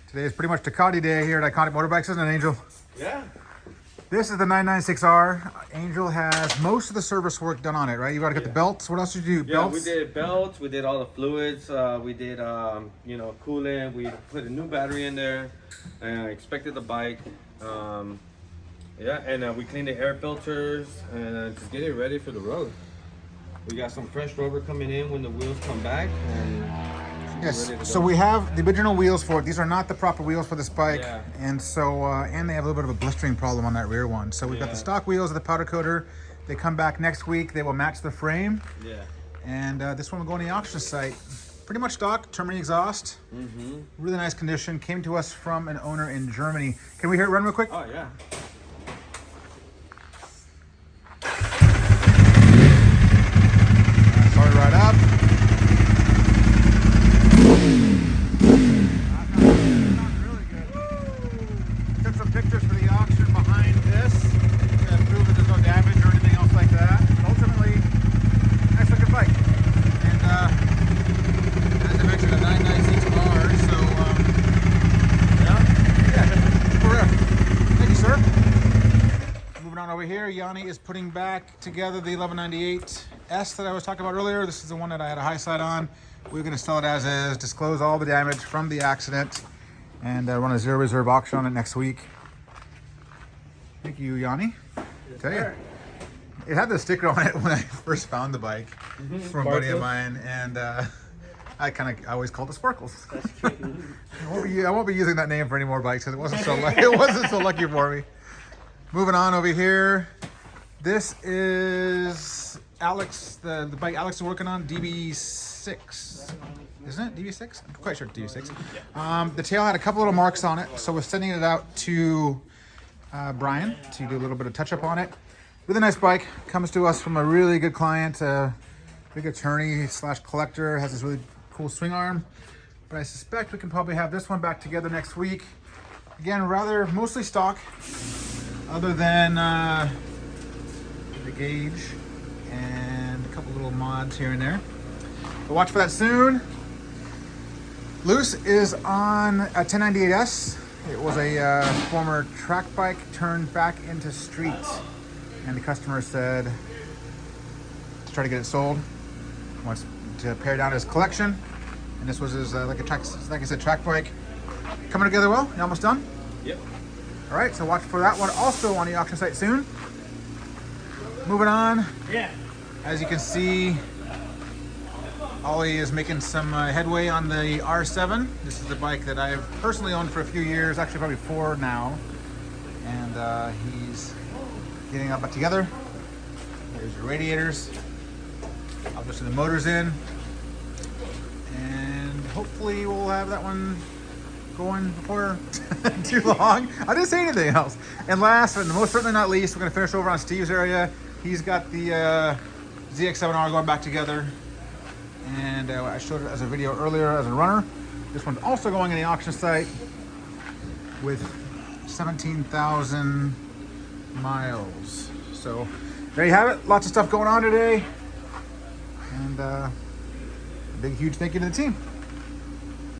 Today is pretty much Ducati day here at Iconic Motorbikes, isn't it, Angel? Yeah. This is the 996R. Angel has most of the service work done on it, right? You got to get the belts. What else did you do? Yeah, Belts? we did belts. We did all the fluids. We did, coolant. We put a new battery in there. Inspected the bike. We cleaned the air filters and just get it ready for the road. We got some fresh rubber coming in when the wheels come back. Yes, so we have the original wheels for it. These are not the proper wheels for this bike. Yeah. And so, and they have a little bit of a blistering problem on that rear one. So we've got the stock wheels of the powder coater. They come back next week. They will match the frame. Yeah. And this one will go on the auction site. Pretty much stock, Termini exhaust. Really nice condition. Came to us from an owner in Germany. Can we hear it run real quick? Oh, yeah. Start it right up. Took some pictures for the auction behind this to prove that there's no damage or anything else like that. But ultimately, nice looking bike. And as I mentioned, a 996R. So thank you, sir. Moving on over here, Yanni is putting back together the 1198S that I was talking about earlier. This is the one that I had a high side on. We're going to sell it as is, disclose all the damage from the accident, and run a zero reserve auction on it next week. Thank you, Yanni. Yes, Tell you, it had the sticker on it when I first found the bike from a buddy of mine, and I always called it Sparkles. That's cute. I won't be using that name for any more bikes because it wasn't so lucky for me. Moving on over here, this is Alex, the bike Alex is working on, DB6, isn't it? DB6? I'm quite sure it's DB6. The tail had a couple little marks on it, so we're sending it out to Brian to do a little bit of touch up on it. Really nice bike, comes to us from a really good client, big attorney / collector, has this really cool swing arm. But I suspect we can probably have this one back together next week. Again, mostly stock, other than the gauge and a couple little mods here and there. But watch for that soon. Luce is on a 1098S. It was a former track bike turned back into street, and the customer said to try to get it sold, wants to pare down his collection, and this was his like I said, track bike. Coming together well. You almost done? Yep. All right, so watch for that one also on the auction site soon. Moving on. Yeah. As you can see, Ollie is making some headway on the R7. This is the bike that I've personally owned for a few years, actually probably 4 now. And he's getting it back together. Here's your radiators. I'll just put the motors in. And hopefully we'll have that one going before too long. I didn't say anything else. And last, but most certainly not least, we're going to finish over on Steve's area. He's got the ZX7R going back together. And I showed it as a video earlier as a runner. This one's also going in the auction site with 17,000 miles. So there you have it. Lots of stuff going on today. And a big, huge thank you to the team.